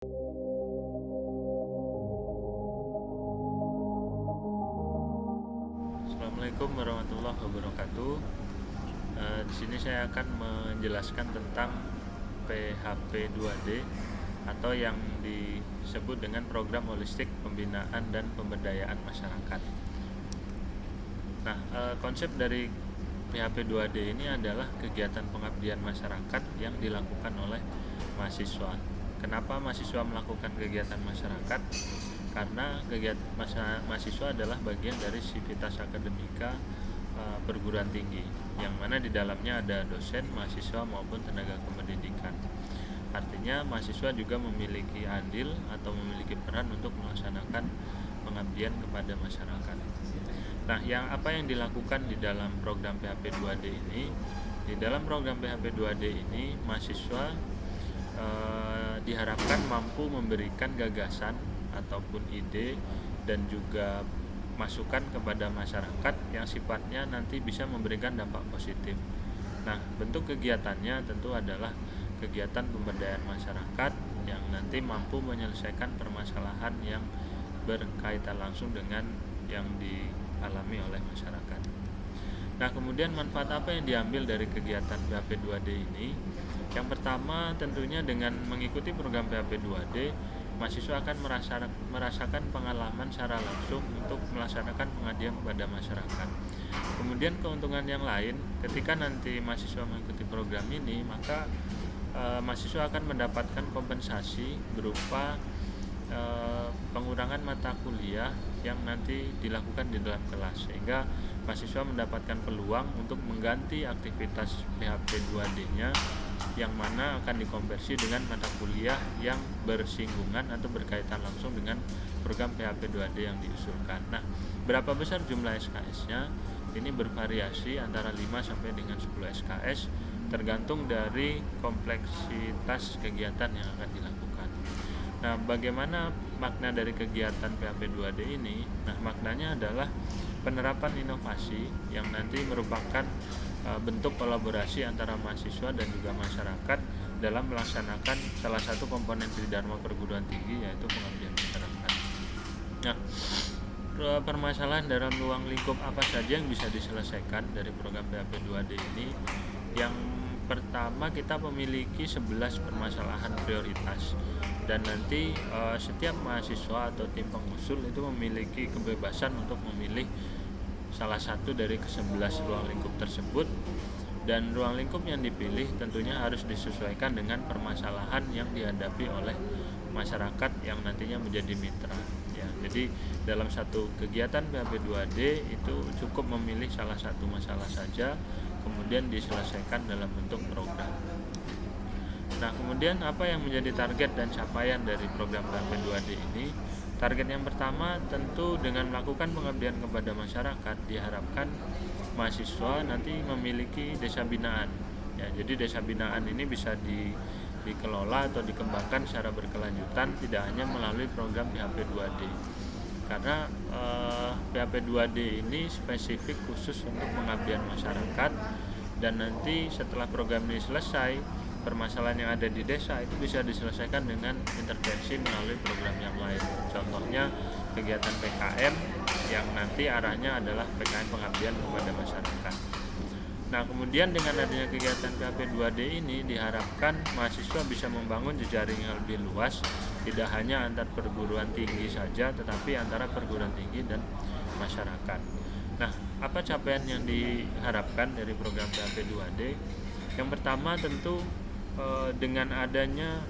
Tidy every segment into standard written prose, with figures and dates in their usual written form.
Assalamualaikum warahmatullahi wabarakatuh. Di sini saya akan menjelaskan tentang PHP 2D atau yang disebut dengan Program Holistik Pembinaan dan Pemberdayaan Masyarakat. Nah, konsep dari PHP 2D ini adalah kegiatan pengabdian masyarakat yang dilakukan oleh mahasiswa. Kenapa mahasiswa melakukan kegiatan masyarakat? Karena kegiatan mahasiswa adalah bagian dari sivitas akademika perguruan tinggi, yang mana di dalamnya ada dosen, mahasiswa maupun tenaga kependidikan. Artinya mahasiswa juga memiliki andil atau memiliki peran untuk melaksanakan pengabdian kepada masyarakat. Nah, apa yang dilakukan di dalam program PHP 2D ini? Di dalam program PHP 2D ini mahasiswa diharapkan mampu memberikan gagasan ataupun ide dan juga masukan kepada masyarakat yang sifatnya nanti bisa memberikan dampak positif. Nah, bentuk kegiatannya tentu adalah kegiatan pemberdayaan masyarakat yang nanti mampu menyelesaikan permasalahan yang berkaitan langsung dengan yang dialami oleh masyarakat. Nah, kemudian manfaat apa yang diambil dari kegiatan PHP 2D ini? Yang pertama, tentunya dengan mengikuti program PHP 2D, mahasiswa akan merasakan pengalaman secara langsung untuk melaksanakan pengabdian kepada masyarakat. Kemudian keuntungan yang lain, ketika nanti mahasiswa mengikuti program ini, maka mahasiswa akan mendapatkan kompensasi berupa pengurangan mata kuliah yang nanti dilakukan di dalam kelas, sehingga mahasiswa mendapatkan peluang untuk mengganti aktivitas PHP 2D-nya yang mana akan dikonversi dengan mata kuliah yang bersinggungan atau berkaitan langsung dengan program PHP 2D yang diusulkan. Nah, berapa besar jumlah SKS-nya? Ini bervariasi antara 5 sampai dengan 10 SKS tergantung dari kompleksitas kegiatan yang akan dilakukan. Nah, bagaimana makna dari kegiatan PHP 2D ini? Nah, maknanya adalah penerapan inovasi yang nanti merupakan bentuk kolaborasi antara mahasiswa dan juga masyarakat dalam melaksanakan salah satu komponen Tridharma perguruan tinggi, yaitu pengabdian masyarakat. Nah, permasalahan dalam ruang lingkup apa saja yang bisa diselesaikan dari program PHP 2D ini? Yang pertama, kita memiliki 11 permasalahan prioritas, dan nanti setiap mahasiswa atau tim pengusul itu memiliki kebebasan untuk memilih salah satu dari ke-11 ruang lingkup tersebut, dan ruang lingkup yang dipilih tentunya harus disesuaikan dengan permasalahan yang dihadapi oleh masyarakat yang nantinya menjadi mitra. Ya, jadi dalam satu kegiatan PHP 2D itu cukup memilih salah satu masalah saja, kemudian diselesaikan dalam bentuk program. Nah, kemudian apa yang menjadi target dan capaian dari program PHP 2D ini? Target yang pertama tentu dengan melakukan pengabdian kepada masyarakat diharapkan mahasiswa nanti memiliki desa binaan. Ya, jadi desa binaan ini bisa dikelola atau dikembangkan secara berkelanjutan, tidak hanya melalui program PHP 2D. Karena PHP 2D ini spesifik khusus untuk pengabdian masyarakat, dan nanti setelah program ini selesai, permasalahan yang ada di desa itu bisa diselesaikan dengan intervensi melalui program yang lain. Contohnya kegiatan PKM yang nanti arahnya adalah PKM pengabdian kepada masyarakat. Nah, kemudian dengan adanya kegiatan PHP 2D ini diharapkan mahasiswa bisa membangun jejaring yang lebih luas, tidak hanya antar perguruan tinggi saja, tetapi antara perguruan tinggi dan masyarakat. Nah, apa capaian yang diharapkan dari program PHP 2D? Yang pertama tentu dengan adanya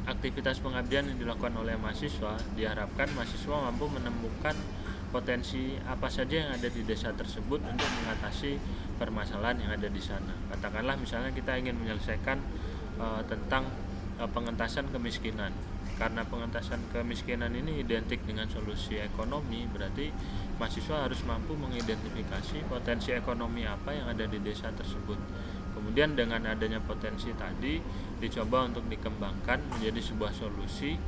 aktivitas pengabdian yang dilakukan oleh mahasiswa, diharapkan mahasiswa mampu menemukan potensi apa saja yang ada di desa tersebut untuk mengatasi permasalahan yang ada di sana. Katakanlah misalnya kita ingin menyelesaikan tentang pengentasan kemiskinan. Karena pengentasan kemiskinan ini identik dengan solusi ekonomi, berarti mahasiswa harus mampu mengidentifikasi potensi ekonomi apa yang ada di desa tersebut. Kemudian dengan adanya potensi tadi dicoba untuk dikembangkan menjadi sebuah solusi,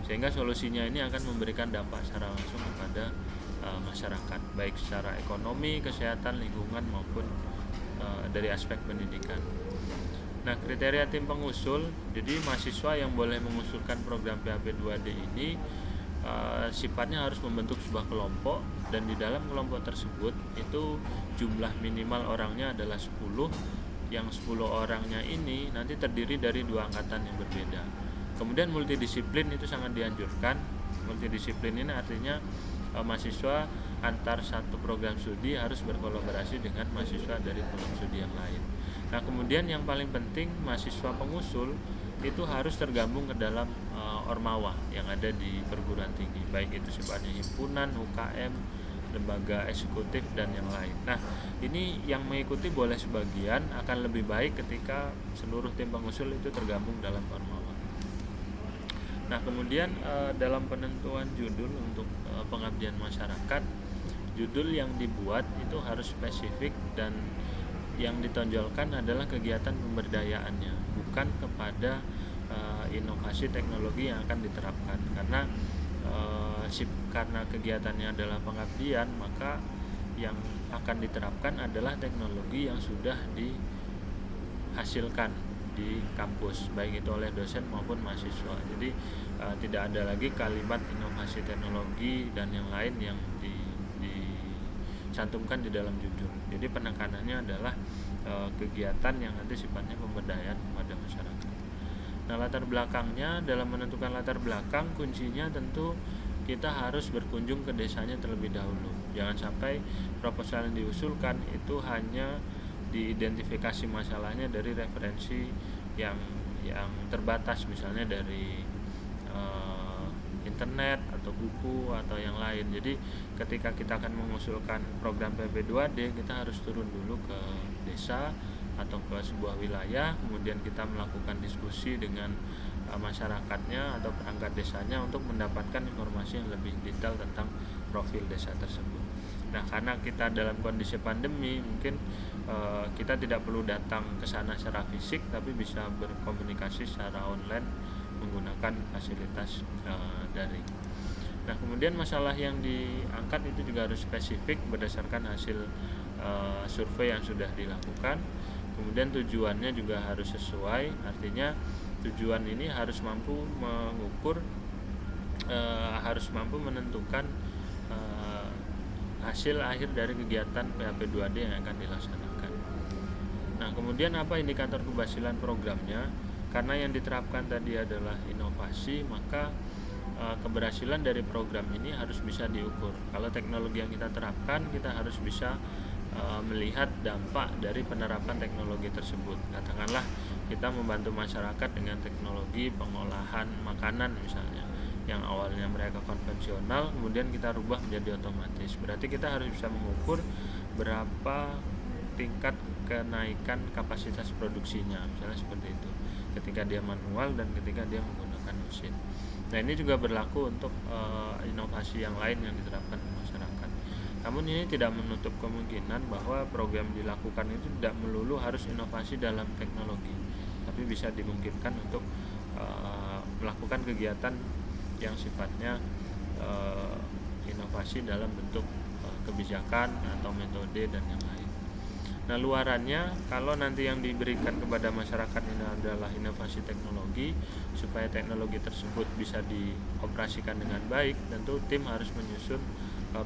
sehingga solusinya ini akan memberikan dampak secara langsung kepada masyarakat, baik secara ekonomi, kesehatan, lingkungan maupun dari aspek pendidikan. Nah, kriteria tim pengusul, jadi mahasiswa yang boleh mengusulkan program PHP 2D ini sifatnya harus membentuk sebuah kelompok, dan di dalam kelompok tersebut itu jumlah minimal orangnya adalah 10, yang 10 orangnya ini nanti terdiri dari 2 angkatan yang berbeda. Kemudian multidisiplin itu sangat dianjurkan. Multidisiplin ini artinya mahasiswa antar satu program studi harus berkolaborasi dengan mahasiswa dari program studi yang lain. Nah, kemudian yang paling penting, mahasiswa pengusul itu harus tergabung ke dalam ormawa yang ada di perguruan tinggi, baik itu sifatnya himpunan, UKM, lembaga eksekutif, dan yang lain. Nah, ini yang mengikuti boleh sebagian, akan lebih baik ketika seluruh tim pengusul itu tergabung dalam ormawa. Nah, kemudian dalam penentuan judul untuk pengabdian masyarakat, judul yang dibuat itu harus spesifik, dan yang ditonjolkan adalah kegiatan pemberdayaannya, bukan kepada inovasi teknologi yang akan diterapkan. Karena kegiatannya adalah pengabdian, maka yang akan diterapkan adalah teknologi yang sudah dihasilkan di kampus, baik itu oleh dosen maupun mahasiswa. Jadi tidak ada lagi kalimat inovasi teknologi dan yang lain yang dicantumkan di dalam judul. Jadi penekanannya adalah kegiatan yang nanti sifatnya pemberdayaan kepada masyarakat. Nah, latar belakangnya, dalam menentukan latar belakang, kuncinya tentu kita harus berkunjung ke desanya terlebih dahulu. Jangan sampai proposal yang diusulkan itu hanya diidentifikasi masalahnya dari referensi yang terbatas, misalnya dari internet atau buku atau yang lain. Jadi ketika kita akan mengusulkan program PHP 2D, kita harus turun dulu ke desa atau ke sebuah wilayah, kemudian kita melakukan diskusi dengan masyarakatnya atau perangkat desanya untuk mendapatkan informasi yang lebih detail tentang profil desa tersebut. Nah, karena kita dalam kondisi pandemi, mungkin kita tidak perlu datang ke sana secara fisik, tapi bisa berkomunikasi secara online menggunakan fasilitas daring. Nah, kemudian masalah yang diangkat itu juga harus spesifik berdasarkan hasil survei yang sudah dilakukan. Kemudian tujuannya juga harus sesuai, artinya tujuan ini harus mampu mengukur, harus mampu menentukan hasil akhir dari kegiatan PHP 2D yang akan dilaksanakan. Nah, kemudian apa indikator keberhasilan programnya? Karena yang diterapkan tadi adalah inovasi, maka keberhasilan dari program ini harus bisa diukur. Kalau teknologi yang kita terapkan, kita harus bisa melihat dampak dari penerapan teknologi tersebut. Katakanlah kita membantu masyarakat dengan teknologi pengolahan makanan misalnya, yang awalnya mereka konvensional, kemudian kita rubah menjadi otomatis. Berarti kita harus bisa mengukur berapa tingkat kenaikan kapasitas produksinya, misalnya seperti itu, ketika dia manual dan ketika dia menggunakan mesin. Nah, ini juga berlaku untuk inovasi yang lain yang diterapkan di masyarakat. Namun ini tidak menutup kemungkinan bahwa program dilakukan itu tidak melulu harus inovasi dalam teknologi, tapi bisa dimungkinkan untuk melakukan kegiatan yang sifatnya inovasi dalam bentuk kebijakan atau metode dan yang lain. Nah, luarannya, kalau nanti yang diberikan kepada masyarakat ini adalah inovasi teknologi, supaya teknologi tersebut bisa dioperasikan dengan baik, tentu tim harus menyusun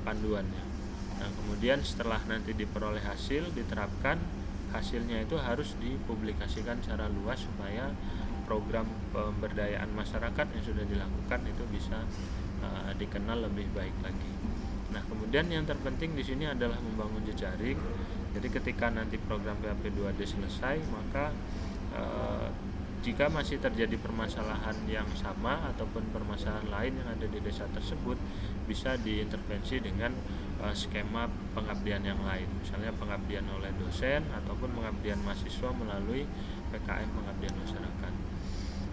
panduannya. Nah, kemudian setelah nanti diperoleh hasil, diterapkan, hasilnya itu harus dipublikasikan secara luas supaya program pemberdayaan masyarakat yang sudah dilakukan itu bisa dikenal lebih baik lagi. Nah, kemudian yang terpenting di sini adalah membangun jejaring. Jadi ketika nanti program PHP 2D selesai, maka jika masih terjadi permasalahan yang sama ataupun permasalahan lain yang ada di desa tersebut, bisa diintervensi dengan skema pengabdian yang lain, misalnya pengabdian oleh dosen ataupun pengabdian mahasiswa melalui PKM pengabdian masyarakat.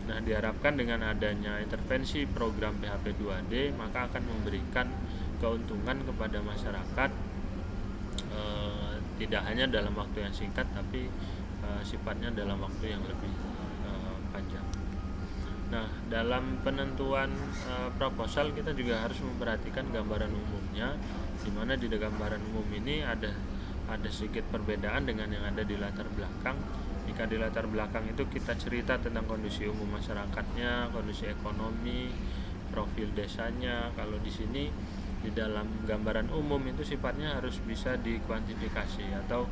Nah, diharapkan dengan adanya intervensi program PHP 2D, maka akan memberikan keuntungan kepada masyarakat, tidak hanya dalam waktu yang singkat, tapi sifatnya dalam waktu yang lebih panjang. Nah, dalam penentuan proposal kita juga harus memperhatikan gambaran umumnya, di mana di gambaran umum ini ada sedikit perbedaan dengan yang ada di latar belakang. Jika di latar belakang itu kita cerita tentang kondisi umum masyarakatnya, kondisi ekonomi, profil desanya. Kalau di sini di dalam gambaran umum itu sifatnya harus bisa dikuantifikasi atau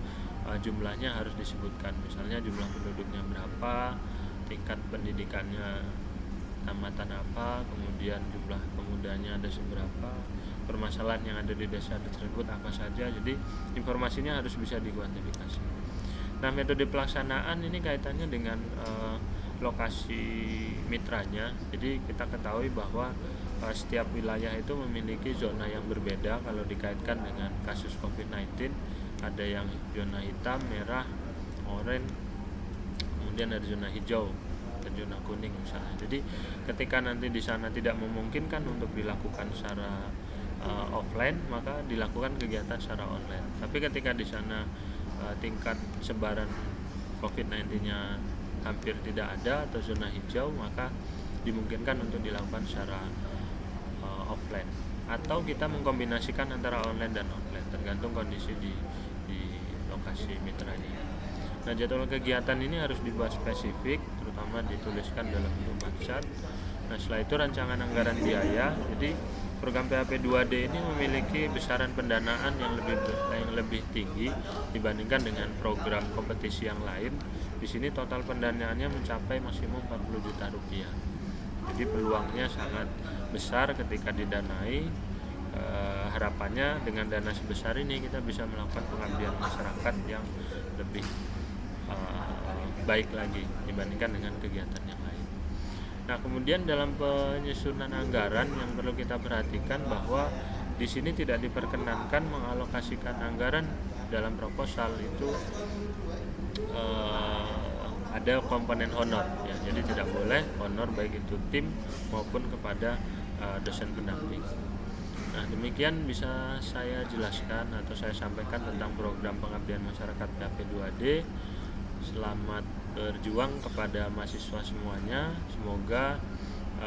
jumlahnya harus disebutkan. Misalnya jumlah penduduknya berapa, tingkat pendidikannya tamatan apa, kemudian jumlah pemudanya ada seberapa, permasalahan yang ada di desa tersebut apa saja. Jadi informasinya harus bisa dikuantifikasi. Nah, metode pelaksanaan ini kaitannya dengan lokasi mitranya. Jadi kita ketahui bahwa setiap wilayah itu memiliki zona yang berbeda kalau dikaitkan dengan kasus COVID-19. Ada yang zona hitam, merah, oranye, kemudian ada zona hijau dan zona kuning misalnya. Jadi ketika nanti di sana tidak memungkinkan untuk dilakukan secara offline, maka dilakukan kegiatan secara online. Tapi ketika di sana tingkat sebaran COVID-19-nya hampir tidak ada atau zona hijau, maka dimungkinkan untuk dilakukan secara offline, atau kita mengkombinasikan antara online dan offline tergantung kondisi di lokasi mitranya. Nah, jadwal kegiatan ini harus dibuat spesifik, terutama dituliskan dalam bentuk maksat. Nah, setelah itu rancangan anggaran biaya. Jadi program PHP 2D ini memiliki besaran pendanaan yang lebih tinggi dibandingkan dengan program kompetisi yang lain. Di sini total pendanaannya mencapai maksimum 40 juta rupiah. Jadi peluangnya sangat besar ketika didanai. Harapannya dengan dana sebesar ini kita bisa melakukan pengabdian masyarakat yang lebih baik lagi dibandingkan dengan kegiatan yang lain. Nah, kemudian dalam penyusunan anggaran yang perlu kita perhatikan bahwa di sini tidak diperkenankan mengalokasikan anggaran dalam proposal itu ada komponen honor ya. Jadi tidak boleh honor baik itu tim maupun kepada dosen pendamping. Nah, demikian bisa saya jelaskan atau saya sampaikan tentang program pengabdian masyarakat PHP 2D. Selamat berjuang kepada mahasiswa semuanya. Semoga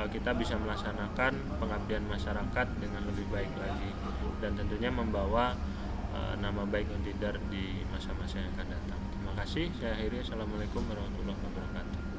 kita bisa melaksanakan pengabdian masyarakat dengan lebih baik lagi dan tentunya membawa nama baik Untidar di masa-masa yang akan datang. Terima kasih. Saya akhiri. Assalamualaikum warahmatullahi wabarakatuh.